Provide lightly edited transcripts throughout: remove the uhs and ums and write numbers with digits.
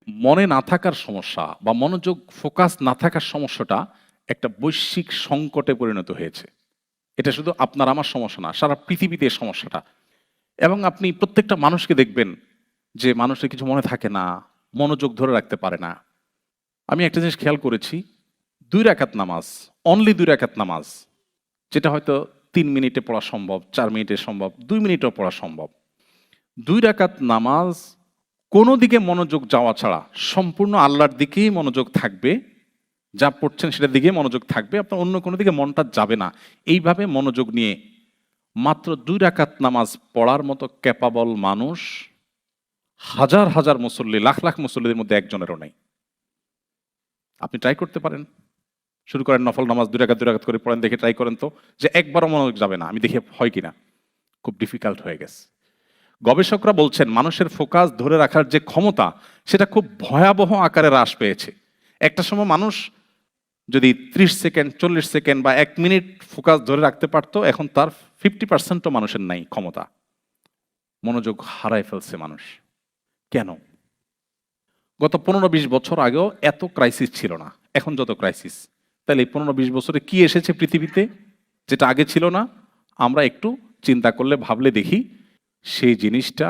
মনে না থাকার সমস্যা বা মনোযোগ ফোকাস না থাকার সমস্যাটা একটা বৈশ্বিক সংকটে পরিণত হয়েছে। এটা শুধু আপনার আমার সমস্যা না, সারা পৃথিবীতে এই সমস্যাটা। এবং আপনি প্রত্যেকটা মানুষকে দেখবেন যে মানুষের কিছু মনে থাকে না, মনোযোগ ধরে রাখতে পারে না। আমি একটা জিনিস খেয়াল করেছি, ২ রাকাত নামাজ, অনলি ২ রাকাত নামাজ, যেটা হয়তো ৩ মিনিটে পড়া সম্ভব, ৪ মিনিটে সম্ভব, ২ মিনিটেও পড়া সম্ভব। ২ রাকাত নামাজ কোনো দিকে মনোযোগ যাওয়া ছাড়া সম্পূর্ণ আল্লাহর দিকেই মনোযোগ থাকবে। যা পড়ছেন সেটার দিকেই মনোযোগ থাকবে, আপনার অন্য কোনো দিকে মনটা যাবে না। এইভাবে মনোযোগ নিয়ে মাত্র ২ রাকাত নামাজ পড়ার মতো ক্যাপাবল মানুষ হাজার হাজার মুসল্লি, লাখ লাখ মুসল্লিদের মধ্যে একজনেরও নেই। আপনি ট্রাই করতে পারেন, শুরু করেন নফল নামাজ ২ রাকাত ২ রাকাত করে পড়েন, দেখে ট্রাই করেন তো যে একবারও মনোযোগ যাবে না। আমি দেখি হয় কিনা, খুব ডিফিকাল্ট হয়ে গেছে। গবেষকরা বলছেন মানুষের ফোকাস ধরে রাখার যে ক্ষমতা সেটা খুব ভয়াবহ আকারে হ্রাস পেয়েছে। একটা সময় মানুষ যদি ৩০ সেকেন্ড, ৪০ সেকেন্ড বা ১ মিনিট ফোকাস ধরে রাখতে পারতো, এখন তার 50% মানুষের নাই ক্ষমতা। মনোযোগ হারায় ফেলছে মানুষ। কেন? গত ১৫-২০ বছর আগেও এত ক্রাইসিস ছিল না, এখন যত ক্রাইসিস। তাহলে এই ১৫-২০ বছরে কি এসেছে পৃথিবীতে যেটা আগে ছিল না? আমরা একটু চিন্তা করলে, ভাবলে দেখি, সেই জিনিসটা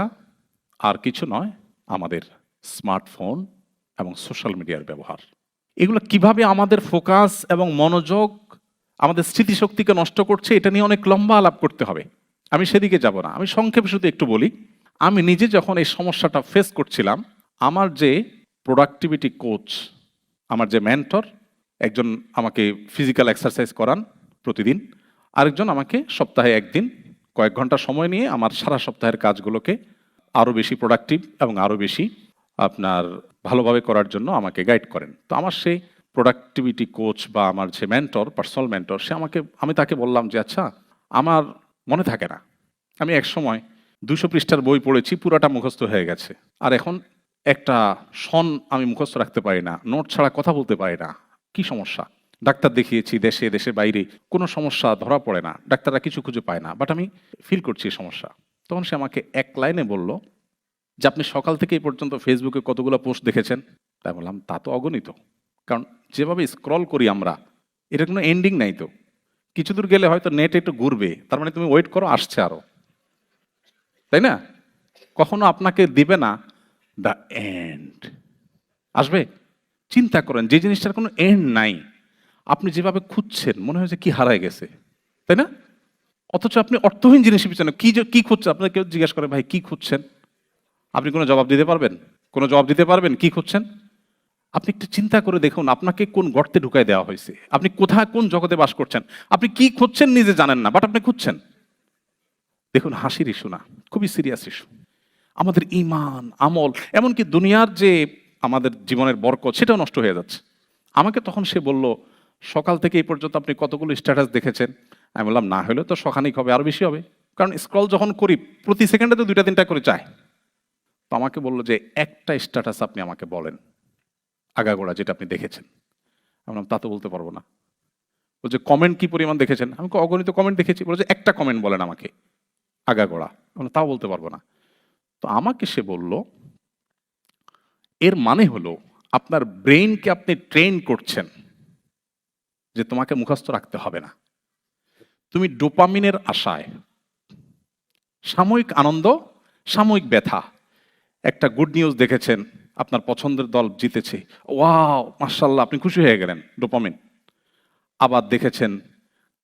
আর কিছু নয়, আমাদের স্মার্টফোন এবং সোশ্যাল মিডিয়ার ব্যবহার। এগুলো কিভাবে আমাদের ফোকাস এবং মনোযোগ, আমাদের স্মৃতিশক্তিকে নষ্ট করছে, এটা নিয়ে অনেক লম্বা আলাপ করতে হবে। আমি সেদিকে যাব না, আমি সংক্ষেপে শুধু একটু বলি। আমি নিজে যখন এই সমস্যাটা ফেস করছিলাম, আমার যে প্রোডাক্টিভিটি কোচ, আমার যে মেন্টর, একজন আমাকে ফিজিক্যাল এক্সারসাইজ করান প্রতিদিন, আরেকজন আমাকে সপ্তাহে ১ দিন কয়েক ঘন্টা সময় নিয়ে আমার সারা সপ্তাহের কাজগুলোকে আরও বেশি প্রোডাক্টিভ এবং আরও বেশি আপনার ভালোভাবে করার জন্য আমাকে গাইড করেন। তো আমার সেই প্রোডাক্টিভিটি কোচ বা আমার যে মেন্টর, পার্সোনাল মেন্টর, আমি তাকে বললাম যে আচ্ছা, আমার মনে থাকে না। আমি একসময় ২০০ পৃষ্ঠার বই পড়েছি, পুরাটা মুখস্থ হয়ে গেছে। আর এখন একটা সন আমি মুখস্থ রাখতে পারি না, নোট ছাড়া কথা বলতে পারি না। কি সমস্যা? ডাক্তার দেখিয়েছি দেশে, দেশের বাইরে, কোনো সমস্যা ধরা পড়ে না, ডাক্তাররা কিছু খুঁজে পায় না, বাট আমি ফিল করছি এই সমস্যা। তখন সে আমাকে এক লাইনে বলল যে আপনি সকাল থেকে এই পর্যন্ত ফেসবুকে কতগুলো পোস্ট দেখেছেন? তাই বললাম তা তো অগণিত। কারণ যেভাবে স্ক্রল করি আমরা, এটা কোনো এন্ডিং নাই তো। কিছু দূর গেলে হয়তো নেট একটু ঘুরবে, তার মানে তুমি ওয়েট করো, আসছে আরো, তাই না? কখনো আপনাকে দিবে না দ্য এন্ড, আসবে। চিন্তা করেন, যে জিনিসটার কোনো এন্ড নাই, আপনি যেভাবে খুঁজছেন মনে হয় যে কি হারায় গেছে, তাই না? অথচ আপনি অর্থহীন জিনিসের পিছনে কি খুঁজছেন? আপনার কেউ জিজ্ঞেস করে ভাই কি খুঁজছেন, আপনি কোনো জবাব দিতে পারবেন? কোনো জবাব দিতে পারবেন কি খুঁজছেন? আপনি একটু চিন্তা করে দেখুন আপনাকে কোন গর্তে ঢুকায় দেওয়া হয়েছে, আপনি কোথায় কোন জগতে বাস করছেন, আপনি কি খুঁজছেন নিজে জানেন না, বাট আপনি খুঁজছেন। দেখুন, হাসির ইস্যু না, খুবই সিরিয়াস ইস্যু। আমাদের ঈমান, আমল, এমনকি দুনিয়ার যে আমাদের জীবনের বরকত, সেটাও নষ্ট হয়ে যাচ্ছে। আমাকে তখন সে বলল, সকাল থেকে এই পর্যন্ত আপনি কতগুলো স্ট্যাটাস দেখেছেন? আমি বললাম না হলে তো শখানিক হবে, আরো বেশি হবে, কারণ স্ক্রল যখন করি প্রতি সেকেন্ডে তো ২টা ৩টা করে চায়। তো আমাকে বললো যে একটা স্ট্যাটাস আপনি আমাকে বলেন আগাগোড়া যেটা আপনি দেখেছেন। আমি বললাম তা তো বলতে পারবো না। বলছে কমেন্ট কি পরিমাণ দেখেছেন? আমি অগণিত কমেন্ট দেখেছি। বলে যে একটা কমেন্ট বলেন আমাকে আগাগোড়া। আমি বললাম, তাও বলতে পারবো না। তো আমাকে সে বলল, এর মানে হলো আপনার ব্রেইনকে আপনি ট্রেন করছেন যে তোমাকে মুখস্থ রাখতে হবে না। তুমি ডোপামিনের আশায়, সাময়িক আনন্দ, সাময়িক ব্যথা, একটা গুড নিউজ দেখেছেন, আপনার পছন্দের দল জিতেছে, ওয়াও মাশাআল্লাহ, আপনি খুশি হয়ে গেলেন, ডোপামিন। আবার দেখেছেন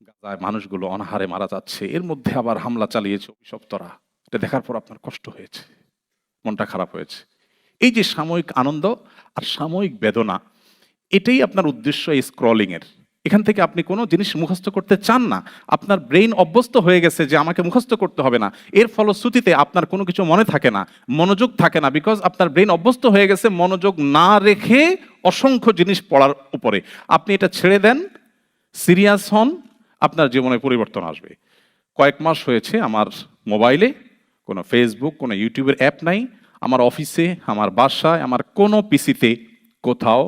গাজায় মানুষগুলো অনাহারে মারা যাচ্ছে, এর মধ্যে আবার হামলা চালিয়েছে অভিশপ্তরা, এটা দেখার পর আপনার কষ্ট হয়েছে, মনটা খারাপ হয়েছে। এই যে সাময়িক আনন্দ আর সাময়িক বেদনা, এটাই আপনার উদ্দেশ্য এই স্ক্রলিং এর। এখান থেকে আপনি কোনো জিনিস মুখস্থ করতে চান না, আপনার ব্রেইন অভ্যস্ত হয়ে গেছে যে আমাকে মুখস্থ করতে হবে না। এর ফলশ্রুতিতে আপনার কোনো কিছু মনে থাকে না, মনোযোগ থাকে না, বিকজ আপনার ব্রেইন অভ্যস্ত হয়ে গেছে মনোযোগ না রেখে অসংখ্য জিনিস পড়ার উপরে। আপনি এটা ছেড়ে দেন, সিরিয়াস হন, আপনার জীবনে পরিবর্তন আসবে। কয়েক মাস হয়েছে আমার মোবাইলে কোনো ফেসবুক, কোনো ইউটিউবের অ্যাপ নাই। আমার অফিসে, আমার বাসায়, আমার কোনো পিসিতে কোথাও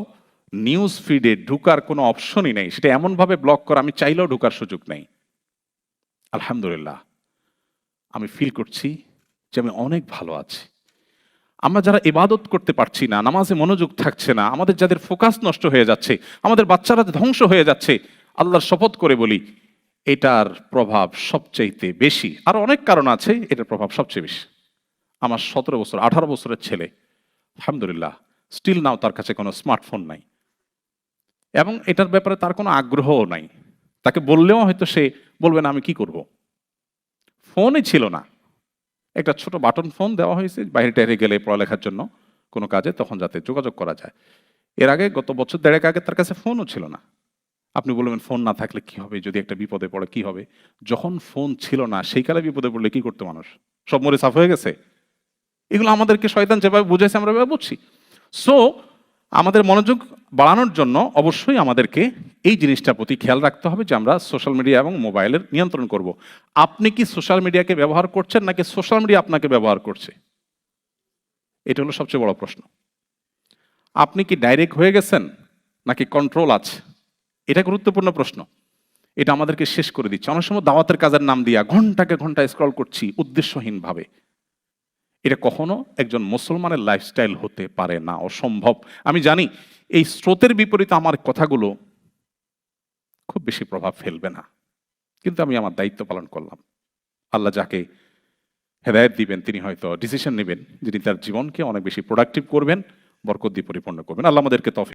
নিউজ ফিডে ঢুকার কোনো অপশনই নেই। সেটা এমনভাবে ব্লক করা, আমি চাইলেও ঢুকার সুযোগ নেই। আলহামদুলিল্লাহ, আমি ফিল করছি যে আমি অনেক ভালো আছি। আমরা যারা ইবাদত করতে পারছি না, নামাজে মনোযোগ থাকছে না, আমাদের যাদের ফোকাস নষ্ট হয়ে যাচ্ছে, আমাদের বাচ্চারা ধ্বংস হয়ে যাচ্ছে, আল্লাহর শপথ করে বলি এটার প্রভাব সবচাইতে বেশি। আর অনেক কারণ আছে, এটার প্রভাব সবচেয়ে বেশি। আমার 17 বছর 18 বছরের ছেলে, আলহামদুলিল্লাহ, স্টিল নাও তার কাছে কোনো স্মার্টফোন নাই, এবং এটার ব্যাপারে তার কোনো আগ্রহও নাই। তাকে বললেও হয়তো সে বলবে না আমি কি করব। ফোনই ছিল না, একটা ছোট বাটন ফোন দেওয়া হয়েছে বাইরে টাইরে গেলে পড়ালেখার জন্য কোনো কাজে, তখন যাতে যোগাযোগ করা যায়। এর আগে গত বছর দেড়েক আগে তার কাছে ফোনও ছিল না। আপনি বলবেন ফোন না থাকলে কি হবে, যদি একটা বিপদে পড়ে কি হবে? যখন ফোন ছিল না সেই কালে বিপদে পড়লে কি করতো মানুষ? সব মরে সাফ হয়ে গেছে। এগুলো আমাদেরকে শয়তান যেভাবে বুঝাইছে আমরা এভাবে বুঝছি। সো আমাদের মনোযোগ বাড়ানোর জন্য অবশ্যই আমাদেরকে এই জিনিসটার প্রতি খেয়াল রাখতে হবে যে আমরা সোশ্যাল মিডিয়া এবং মোবাইলের নিয়ন্ত্রণ করব। আপনি কি সোশ্যাল মিডিয়াকে ব্যবহার করছেন নাকি সোশ্যাল মিডিয়া আপনাকে ব্যবহার করছে? এটা হলো সবচেয়ে বড় প্রশ্ন। আপনি কি ডাইরেক্ট হয়ে গেছেন নাকি কন্ট্রোল আছে? এটা গুরুত্বপূর্ণ প্রশ্ন। এটা আমাদেরকে শেষ করে দিচ্ছে। অনেক সময় দাওয়াতের কাজের নাম দিয়া ঘন্টাকে ঘন্টা স্ক্রল করছি উদ্দেশ্যহীনভাবে। এটা কখনো একজন মুসলমানের লাইফস্টাইল হতে পারে না, অসম্ভব। আমি জানি এই স্রোতের বিপরীতে আমার কথাগুলো খুব বেশি প্রভাব ফেলবে না, কিন্তু আমি আমার দায়িত্ব পালন করলাম। আল্লাহ যাকে হেদায়েত দিবেন তিনি হয়তো ডিসিশন নেবেন যিনি তার জীবনকে অনেক বেশি প্রোডাক্টিভ করবেন, বরকত দিয়ে পরিপূর্ণ করবেন। আল্লাহ আমাদেরকে তৌফিক